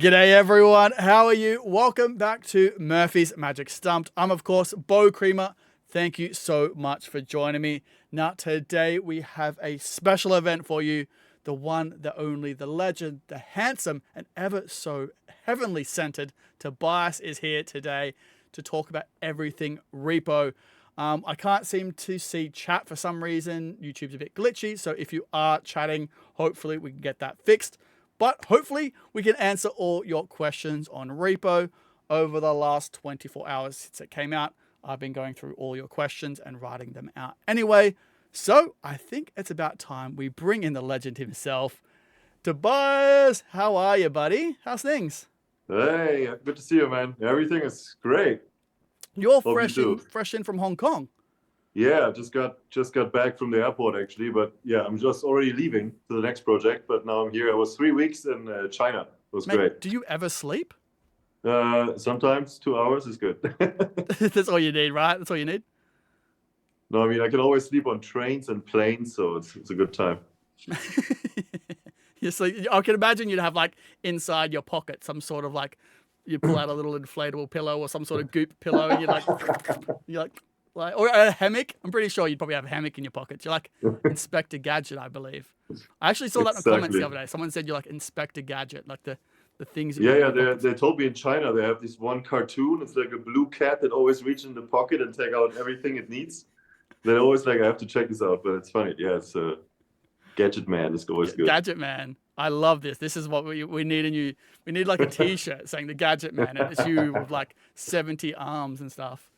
G'day everyone, how are you? Welcome back to Murphy's Magic Stumped. I'm of course Beau Creamer. Thank you so much for joining me. Now today we have a special event for you. The one, the only, the legend, the handsome and ever so heavenly scented Tobias is here today to talk about everything Repo. I can't seem to see chat for some reason. YouTube's a bit glitchy, so if you are chatting, hopefully we can get that fixed. But hopefully we can answer all your questions on Repo. Over the last 24 hours since it came out, I've been going through all your questions and writing them out anyway. So I think it's about time we bring in the legend himself. Tobias, how are you, buddy? How's things? Hey, good to see you, man. Everything is great. You're Hope you fresh in from Hong Kong. Yeah, just got back from the airport actually, but yeah, I'm just already leaving to the next project. But now I'm here. I was 3 weeks in China. It was Mate, great. do you ever sleep? Sometimes 2 hours is good. That's all you need, right? That's all you need. No, I mean I can always sleep on trains and planes, so it's a good time. I can imagine you'd have like inside your pocket some sort of like you pull out a little inflatable pillow or some sort of goop pillow, and you're like or a hammock. I'm pretty sure you'd probably have a hammock in your pockets. You're like Inspector Gadget, I believe. I actually saw that in the comments the other day. Someone said you're like Inspector Gadget, like the things that you Yeah, put in yeah. your pockets. They told me in China they have this one cartoon. It's like a blue cat that always reaches in the pocket and take out everything it needs. They're always like, I have to check this out, but it's funny. Yeah, it's Gadget Man is always good. Gadget Man. I love this. This is what we need in you. We need like a T-shirt saying the Gadget Man, and it's you with like 70 arms and stuff.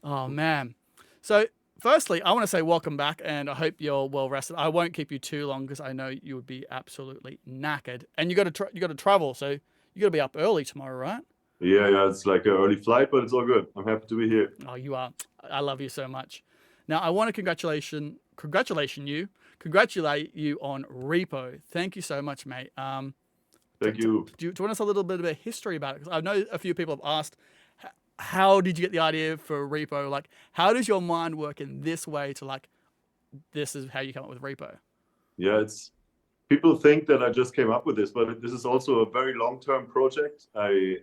Oh man. So firstly, I want to say welcome back, and I hope you're well rested. I won't keep you too long because I know you would be absolutely knackered, and you got to travel, so you got to be up early tomorrow, right? Yeah, yeah, it's like an early flight, but it's all good. I'm happy to be here. Oh, you are. I love you so much. Now I want to congratulate you on Repo. Thank you so much, mate. Thank you. Do you want us a little bit of a history about it? Because I know a few people have asked, how did you get the idea for Repo? Like, how does your mind work in this way to like, this is how you come up with Repo? Yeah, it's people think that I just came up with this, but this is also a very long-term project. I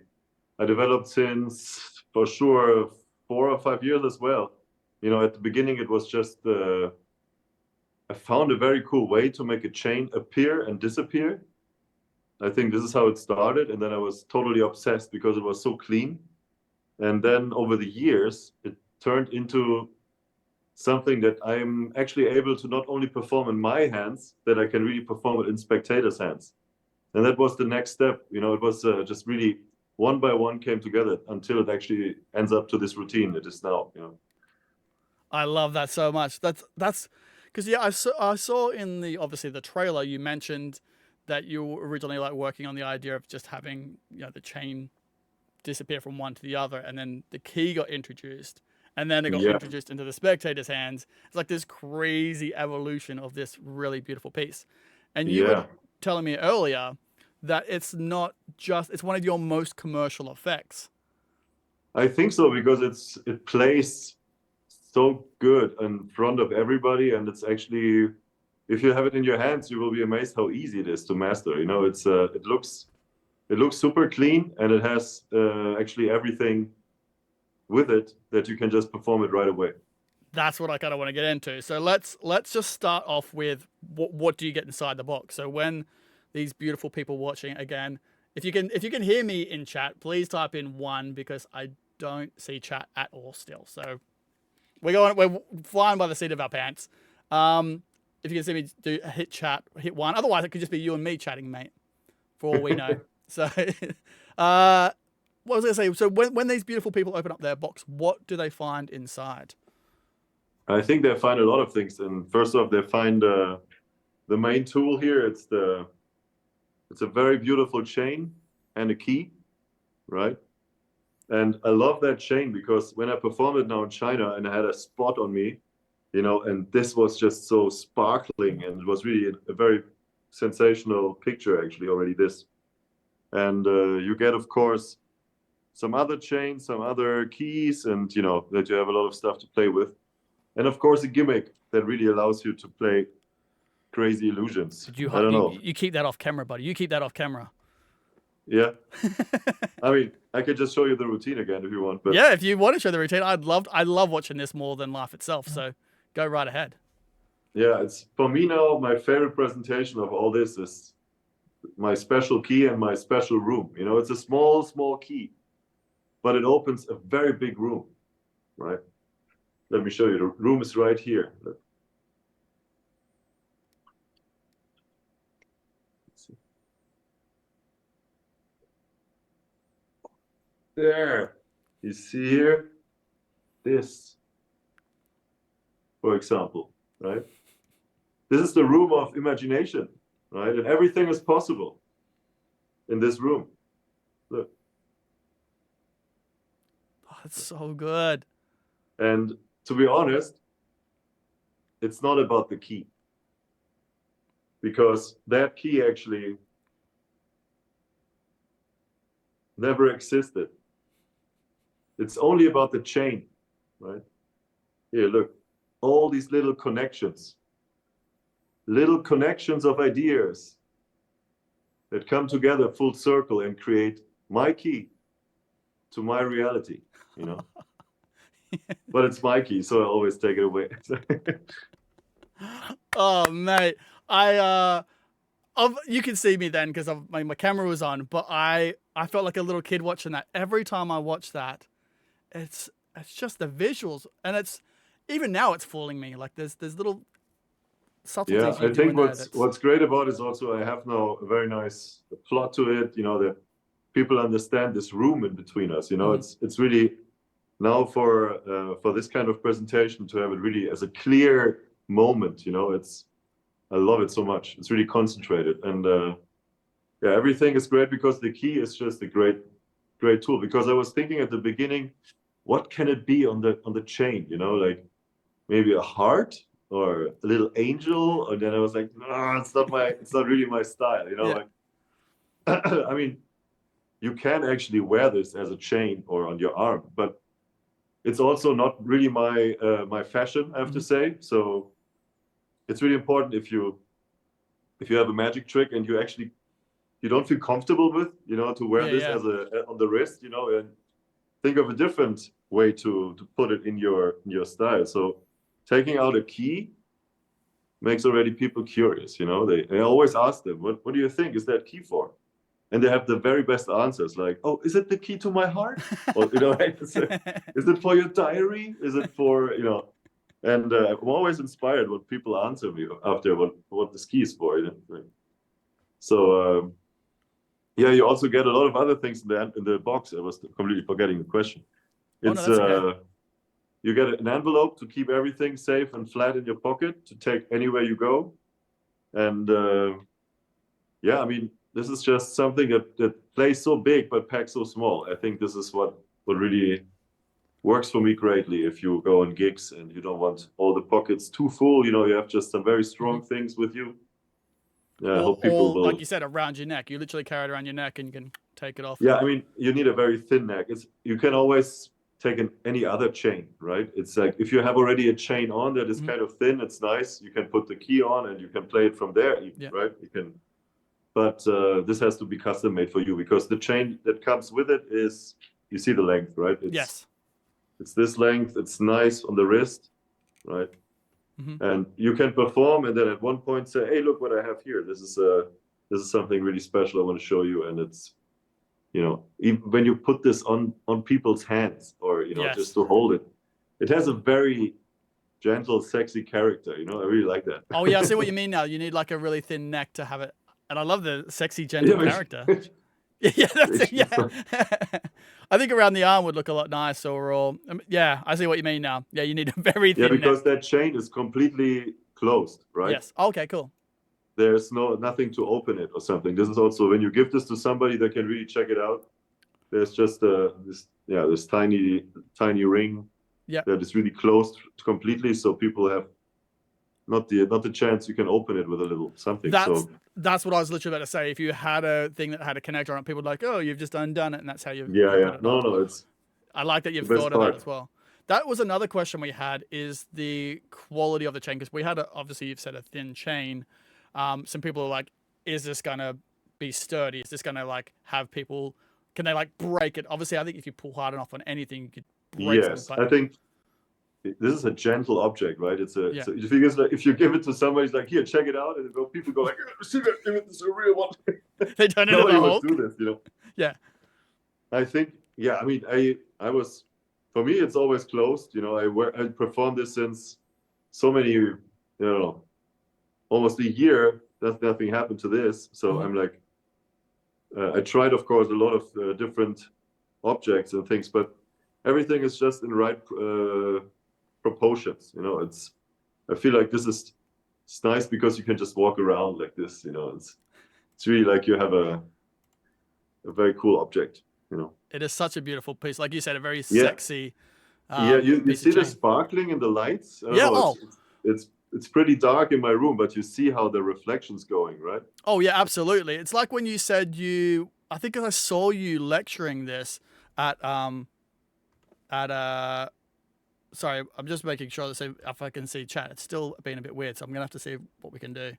developed since for sure 4 or 5 years as well. You know, at the beginning it was just I found a very cool way to make a chain appear and disappear. I think this is how it started, and then I was totally obsessed because it was so clean. And then over the years, it turned into something that I'm actually able to not only perform in my hands, that I can really perform it in spectators' hands. And that was the next step. You know, it was just really one by one came together until it actually ends up to this routine it is now. You know. I love that so much. That's because yeah, I saw in the obviously the trailer you mentioned that you were originally like working on the idea of just having the chain disappear from one to the other, and then the key got introduced, and then it got Yeah, introduced into the spectator's hands. It's like this crazy evolution of this really beautiful piece. And you were yeah. telling me earlier that it's not just it's one of your most commercial effects. I think so because it plays so good in front of everybody, and it's actually if you have it in your hands, you will be amazed how easy it is to master. You know, it looks super clean, and it has actually everything with it that you can just perform it right away. That's what I kind of want to get into. So let's just start off with what do you get inside the box. So when these beautiful people watching again, if you can hear me in chat, please type in one because I don't see chat at all still. So we're flying by the seat of our pants. If you can see me hit chat, hit one. Otherwise, it could just be you and me chatting, mate. For all we know. So, what was I going to say? So when these beautiful people open up their box, what do they find inside? I think they find a lot of things, and first off, they find the main tool here. It's a very beautiful chain and a key, right? And I love that chain because when I performed it now in China and I had a spot on me, you know, and this was just so sparkling, and it was really a very sensational picture actually already this. And you get, of course, some other chains, some other keys, and you know that you have a lot of stuff to play with. And of course, a gimmick that really allows you to play crazy illusions. Did you I don't know. you keep that off camera, buddy? You keep that off camera. Yeah. I mean, I could just show you the routine again if you want, but Yeah, if you want to show the routine, I love watching this more than life itself. So go right ahead. yeah, it's for me now, my favorite presentation of all this is my special key and my special room. You know, it's a small, small key, but it opens a very big room, right? Let me show you. The room is right here. Let's see. There. You see here? This, for example, right? This is the room of imagination, right? And everything is possible in this room. Look. Oh, it's so good. And to be honest, it's not about the key, because that key actually never existed. It's only about the chain, right? Here, look, all these little connections of ideas that come together full circle and create my key to my reality, you know? But it's my key, so I always take it away. Oh, mate. You can see me then because my camera was on, but I felt like a little kid watching that. Every time I watch that, it's just the visuals, and it's even now it's fooling me. Like there's little Yeah, subtleties you I do think in there. That's what's great about it is also I have now a very nice plot to it, you know, that people understand this room in between us, you know. It's really now for this kind of presentation to have it really as a clear moment, you know. I love it so much. It's really concentrated, and yeah, everything is great because the key is just a great tool. Because I was thinking at the beginning, what can it be on the chain, you know, like maybe a heart or a little angel, and then I was like, no, it's not really my style, you know. yeah. Like I mean, you can actually wear this as a chain or on your arm, but it's also not really my fashion, I have to say. So it's really important if you have a magic trick and you don't feel comfortable with, you know, to wear this Yeah. as on the wrist, you know, and think of a different way to put it in your style. So taking out a key makes already people curious, you know. They always ask them, what do you think is that key for? And they have the very best answers, like, oh, is it the key to my heart? Or, you know, is it for your diary? Is it for, you know? And I'm always inspired when people answer me after what this key is for, you know? So yeah, you also get a lot of other things in the box. I was completely forgetting the question. It's that's okay. You get an envelope to keep everything safe and flat in your pocket to take anywhere you go. And yeah, I mean, this is just something that plays so big but packs so small. I think this is what really works for me greatly. If you go on gigs and you don't want all the pockets too full, you know, you have just some very strong things with you. Yeah, I hope people Or like will. you said, around your neck. You literally carry it around your neck and you can take it off. Yeah, I mean, you need a very thin neck. You can always take any other chain, right? It's like if you have already a chain on that is kind of thin, it's nice. You can put the key on and you can play it from there, even, right? You can, but this has to be custom made for you because the chain that comes with it is, you see the length, right? It's this length. It's nice on the wrist, right? And you can perform and then at one point say, hey, look what I have here. This is something really special I want to show you. And it's, you know, even when you put this on people's hands or, you know, just to hold it, it has a very gentle, sexy character. You know, I really like that. Oh yeah, I see what you mean now. You need like a really thin neck to have it, and I love the sexy, gentle character. Yeah, that's it. Yeah. I think around the arm would look a lot nicer. Or yeah, I see what you mean now. Yeah, you need a very thin. Yeah, because neck. that chain is completely closed, right? Yes. Okay. Cool. There's nothing to open it or something. This is also when you give this to somebody that can really check it out. There's just this tiny ring that is really closed completely, so people have not the chance. You can open it with a little something. That's what I was literally about to say. If you had a thing that had a connector on it, people would like, oh, you've just undone it, and that's how you. Yeah. Put it No, on. it's. I like that you've thought of that as well. That was another question we had: is the quality of the chain? Because we had obviously you've said a thin chain. Some people are like, is this gonna be sturdy? Is this going to like have people? Can they like break it? Obviously, I think if you pull hard enough on anything, you could break something. Yes, But I think this is a gentle object, right? It's a, yeah, so if you give it to somebody, it's like, here, check it out, and people go like, see that? This is a real one. they turn into the Nobody would Hulk. do this, you know. Yeah, I think, yeah. I mean, I was, for me, it's always closed. You know, I performed this since so many, you know, almost a year. Nothing happened to this, so I'm like, I tried, of course, a lot of different objects and things, but everything is just in right proportions. You know, I feel like it's nice because you can just walk around like this. You know, it's really like you have a very cool object. You know, it is such a beautiful piece. Like you said, a very yeah, sexy. yeah. You piece see of the chain. sparkling in the lights. I don't Yeah. know, it's pretty dark in my room, but you see how the reflection's going, right? Oh yeah, absolutely. It's like when you said I think I saw you lecturing this at sorry, I'm just making sure that if I can see chat. It's still being a bit weird, so I'm gonna have to see what we can do.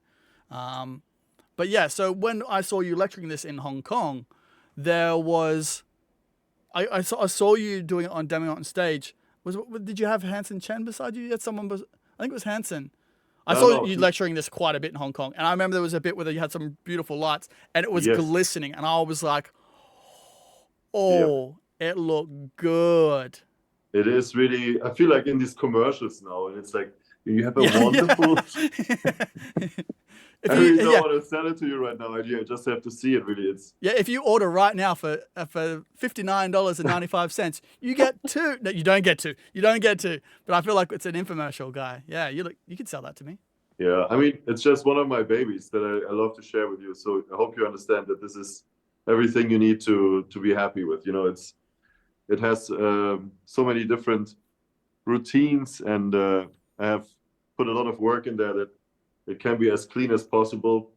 But yeah, so when I saw you lecturing this in Hong Kong, there was I saw you doing it on demoing it on stage. Did you have Hanson Chen beside you? You had someone. I think it was Hanson. I saw you lecturing this quite a bit in Hong Kong, and I remember there was a bit where you had some beautiful lights, and it was Yes. glistening, and I was like, Yep. "Oh, it looked good." It is really. I feel like in these commercials now, and it's like you have a Yeah, wonderful. If I really you don't yeah want to sell it to you right now. I just have to see it. Really, it's yeah if you order right now for $59.95, you get two. No, you don't get two. You don't get two. But I feel like it's an infomercial, guy. Yeah, you could sell that to me. yeah. I mean, it's just one of my babies that I love to share with you. So I hope you understand that this is everything you need to be happy with. You know, it has so many different routines, and I have put a lot of work in there that it can be as clean as possible.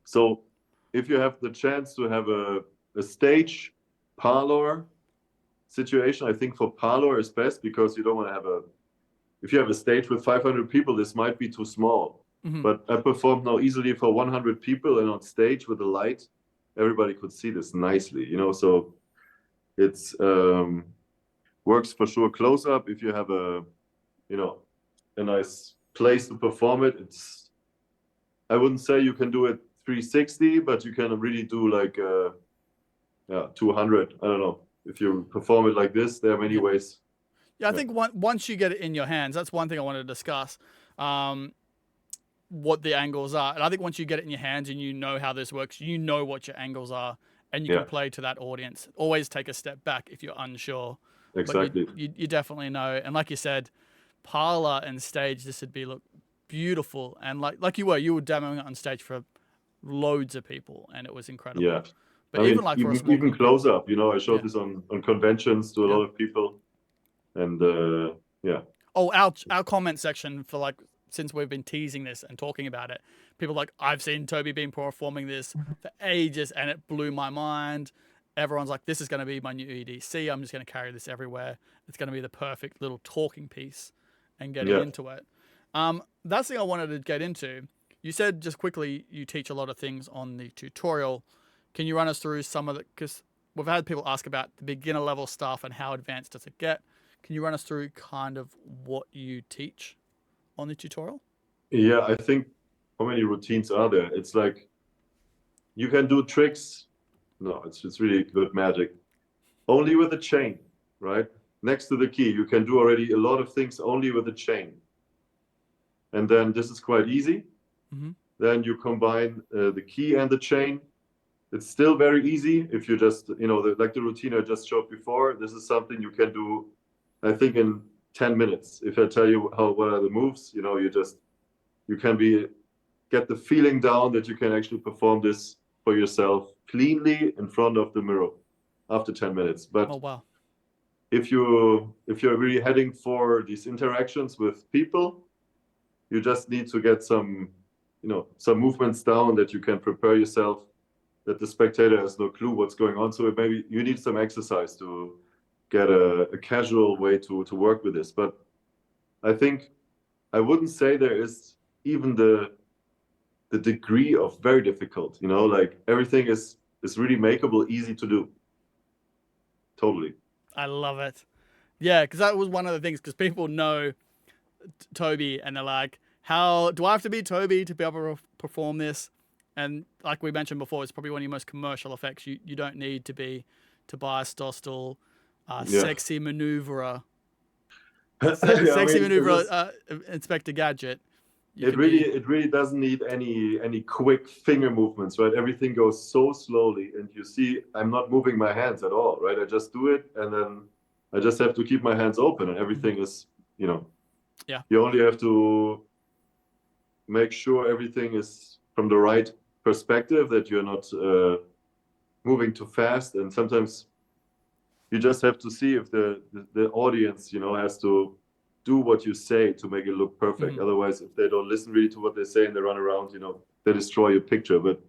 So if you have the chance to have a stage parlor situation, I think for parlor is best, because you don't want to have if you have a stage with 500 people, this might be too small. But I performed now easily for 100 people, and on stage with the light, everybody could see this nicely, you know. So it's works for sure close up. If you have a nice place to perform it, I wouldn't say you can do it 360, but you can really do like 200. I don't know, if you perform it like this, there are many ways. Yeah, I think once you get it in your hands, that's one thing I wanted to discuss. What the angles are, and I think once you get it in your hands and you know how this works, you know what your angles are, and you can play to that audience. Always take a step back if you're unsure. Exactly. But you definitely know, and like you said, parlor and stage, this would be look beautiful, and like you were demoing it on stage for loads of people, and it was incredible. Yeah, but I even mean, like for a small even group, close up, you know, I showed this on conventions to a lot of people, and yeah. Oh, our comment section for like, since we've been teasing this and talking about it, people like, I've seen Toby been performing this for ages, and it blew my mind. Everyone's like, this is going to be my new EDC. I'm just going to carry this everywhere. It's going to be the perfect little talking piece and getting into it. That's the thing I wanted to get into. You said just quickly you teach a lot of things on the tutorial. Can you run us through some of the, because we've had people ask about the beginner level stuff and how advanced does it get. Can you run us through kind of what you teach on the tutorial? Yeah, I think, how many routines are there? It's like, you can do tricks. No, it's really good magic. Only with a chain, right? Next to the key, you can do already a lot of things only with a chain. And then this is quite easy. Then you combine the key and the chain. It's still very easy if you just, like the routine I just showed before. This is something you can do, I think, in 10 minutes. If I tell you what are the moves, you can get the feeling down that you can actually perform this for yourself cleanly in front of the mirror after 10 minutes. But if you're really heading for these interactions with people, you just need to get some movements down that you can prepare yourself, that the spectator has no clue what's going on. So maybe you need some exercise to get a casual way to work with this. But I think I wouldn't say there is even the the degree of very difficult, you know, like everything is really makeable, easy to do. Totally. I love it. Yeah, because that was one of the things, because people know Toby and they're like, how do I have to be Toby to be able to perform this? And like we mentioned before, it's probably one of your most commercial effects. You don't need to be Tobias Dostal, Yeah. sexy maneuverer, I sexy mean, maneuverer, Inspector Gadget. it really doesn't need any quick finger movements, right? Everything goes so slowly, and you see I'm not moving my hands at all, right? I just do it, and then I just have to keep my hands open, and everything is, you know, yeah. You only have to make sure everything is from the right perspective, that you're not moving too fast, and sometimes you just have to see if the audience, you know, has to do what you say to make it look perfect. Mm-hmm. Otherwise, if they don't listen really to what they say and they run around, you know, they destroy your picture. But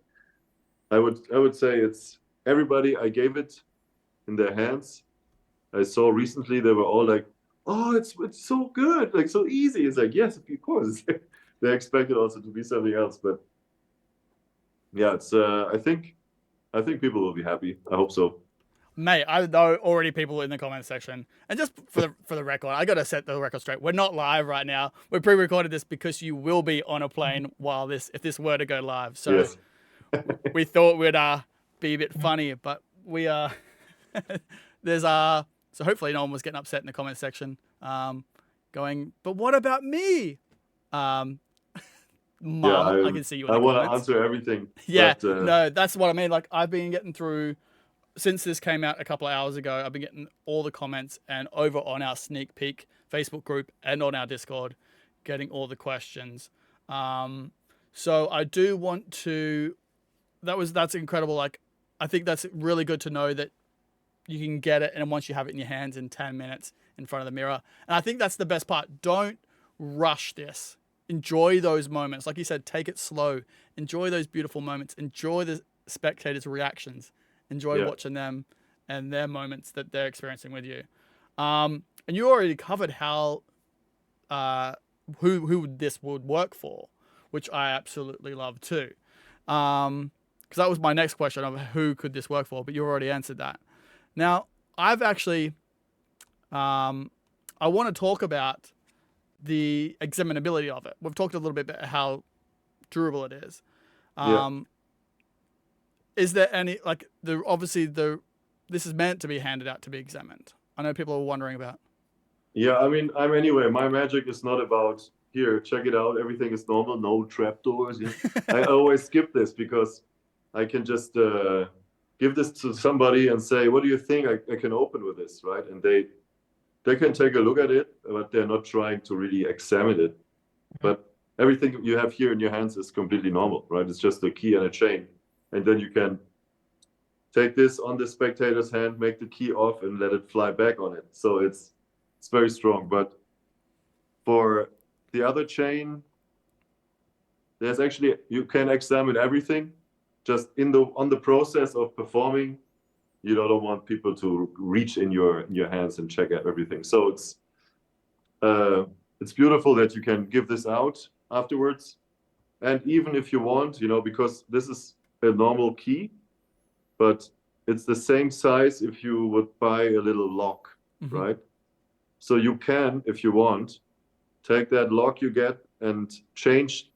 I would say it's everybody. I gave it in their hands. I saw recently they were all like, "Oh, it's so good, like so easy." It's like, yes, of course. They expect it also to be something else, but yeah, it's. I think people will be happy. I hope so. Mate, I know already people in the comment section. And just for the record, I got to set the record straight. We're not live right now. We pre-recorded this because you will be on a plane while if this were to go live. So Yes. we thought we'd be a bit funny, but we there's so hopefully no one was getting upset in the comment section, going, but what about me? Mom, Yeah, I can see you in I the want to comments. answer everything. Yeah, but, no, that's what I mean. Like I've been getting through. Since this came out a couple of hours ago, I've been getting all the comments, and over on our sneak peek Facebook group and on our Discord, getting all the questions. So I do want to. That's incredible. Like, I think that's really good to know that you can get it, and once you have it in your hands in 10 minutes in front of the mirror. And I think that's the best part. Don't rush this. Enjoy those moments. Like you said, take it slow. Enjoy those beautiful moments. Enjoy the spectators' reactions. Enjoy watching them and their moments that they're experiencing with you. And you already covered how who this would work for, which I absolutely love too. Because that was my next question of who could this work for, but you already answered that. Now, I've actually I want to talk about the examinability of it. We've talked a little bit about how durable it is. yeah. Is there any this is meant to be handed out to be examined? I know people are wondering about. Yeah, I mean, anyway. My magic is not about here. Check it out. Everything is normal. No trapdoors. Yeah. I always skip this because I can just give this to somebody and say, "What do you think I can open with this?" Right? And they can take a look at it, but they're not trying to really examine it. But everything you have here in your hands is completely normal, right? It's just a key and a chain, and then you can take this on the spectator's hand, make the key off, and let it fly back on it. So it's very strong. But for the other chain, there's actually, you can examine everything. Just on the process of performing, you don't want people to reach in your hands and check out everything. So it's beautiful that you can give this out afterwards. And even if you want, you know, because this is a normal key, but it's the same size if you would buy a little lock, right? So you can, if you want, take that lock you get and change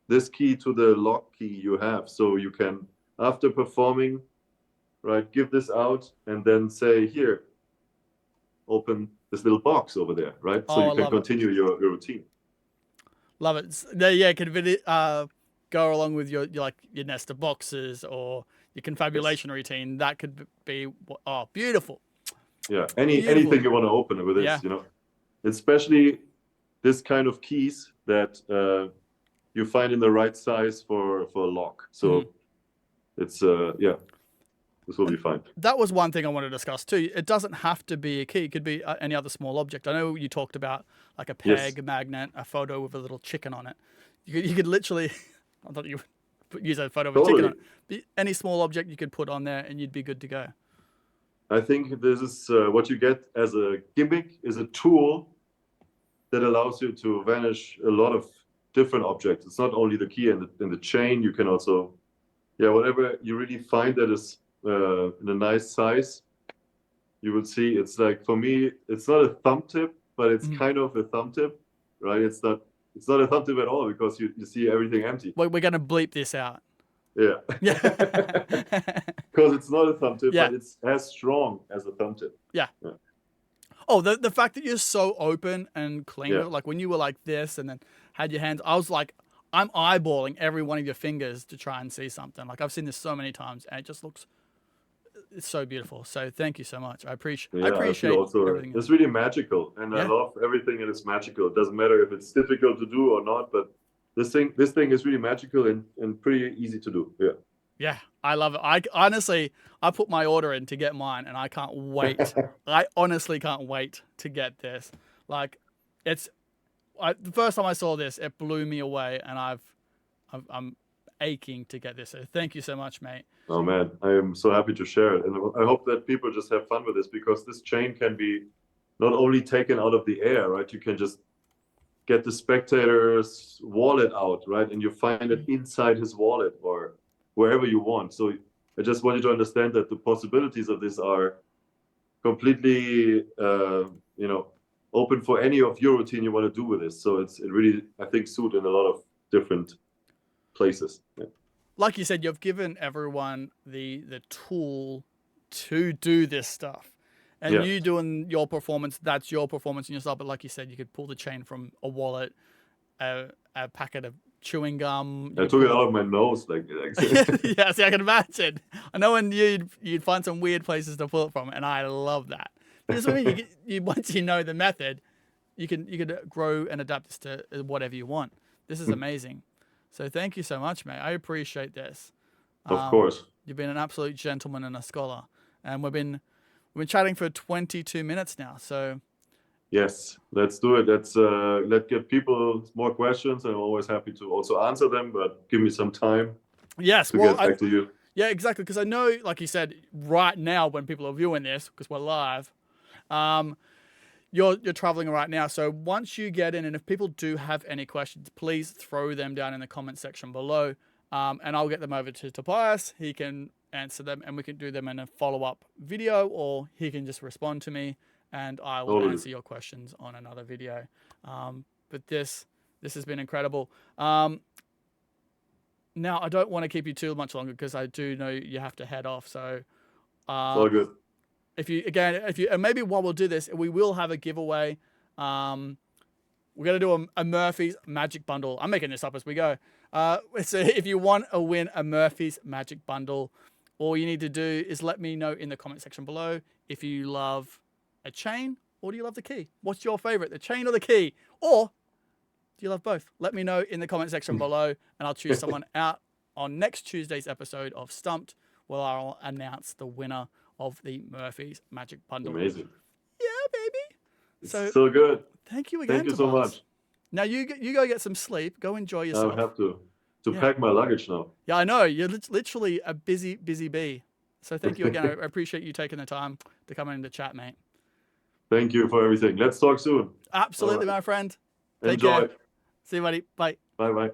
this key to the lock key you have. So you can, after performing, right, give this out and then say, here, open this little box over there, right? So you can continue your routine. Love it. Yeah, could it go along with your nest of boxes or your confabulation routine? That could be beautiful. Yeah, anything you want to open with this, you know, especially this kind of keys that you find in the right size for a lock. So it's this will be fine. That was one thing I wanted to discuss too. It doesn't have to be a key. It could be any other small object. I know you talked about like a peg, a magnet, a photo with a little chicken on it. You could literally, I thought you would use a photo with a chicken on it. Any small object you could put on there and you'd be good to go. I think this is what you get as a gimmick is a tool that allows you to vanish a lot of different objects. It's not only the key and the chain. You can also, yeah, whatever you really find that is in a nice size, you will see. It's like, for me, it's not a thumb tip, but it's kind of a thumb tip, right? It's not a thumb tip at all, because you see everything empty. We're going to bleep this out. Yeah. Yeah. Because it's not a thumb tip, Yeah. but it's as strong as a thumb tip. Yeah. Yeah. Oh, the fact that you're so open and clean, Yeah. like when you were like this and then had your hands, I was like, I'm eyeballing every one of your fingers to try and see something. Like I've seen this so many times, and it just looks, it's so beautiful. So thank you so much. I appreciate also, everything. It's really magical, and I love everything that is magical. It doesn't matter if it's difficult to do or not, but this thing is really magical and pretty easy to do. Yeah. Yeah, I love it. I honestly, I put my order in to get mine, and I can't wait. I honestly can't wait to get this. Like, the first time I saw this, it blew me away, and I'm aching to get this. So thank you so much, mate. Oh man, I am so happy to share it, and I hope that people just have fun with this, because this chain can be not only taken out of the air, right? You can just get the spectator's wallet out, right? And you find it inside his wallet or wherever you want. So I just want you to understand that the possibilities of this are completely, open for any of your routine you want to do with this. So it really, I think, suit in a lot of different places. Yeah. Like you said, you've given everyone the tool to do this stuff. And you doing your performance, that's your performance in yourself. But like you said, you could pull the chain from a wallet, a packet of chewing gum. I took it out of my nose, like yeah, see, I can imagine. I know, when you'd find some weird places to pull it from, and I love that. Because I mean, once you know the method, you could grow and adapt this to whatever you want. This is amazing. So thank you so much, mate. I appreciate this. Of course. You've been an absolute gentleman and a scholar, and we've been chatting for 22 minutes now. So. Yes, let's do it. Let's get people more questions. I'm always happy to also answer them, but give me some time. Yes, to get back to you. Yeah, exactly. Because I know, like you said, right now when people are viewing this, because we're live, you're traveling right now. So once you get in, and if people do have any questions, please throw them down in the comment section below, and I'll get them over to Tobias. He can answer them, and we can do them in a follow-up video, or he can just respond to me, and I will answer your questions on another video. But this has been incredible. Now, I don't want to keep you too much longer, because I do know you have to head off. So, all good. And maybe while we'll do this, we will have a giveaway. We're gonna do a Murphy's Magic Bundle. I'm making this up as we go. So if you want to win a Murphy's Magic Bundle, all you need to do is let me know in the comment section below if you love a chain, or do you love the key? What's your favorite, the chain or the key? Or do you love both? Let me know in the comment section below, and I'll choose someone out on next Tuesday's episode of Stumped, where I'll announce the winner of the Murphy's Magic Bundle. Amazing. Yeah, baby. So good. Thank you again. Thank you so much. Now you go get some sleep. Go enjoy yourself. I have to pack my luggage now. Yeah, I know. You're literally a busy bee. So thank you again. I appreciate you taking the time to come in to chat, mate. Thank you for everything. Let's talk soon. Absolutely, my friend. Take Enjoy. care. See you, buddy. Bye. Bye-bye.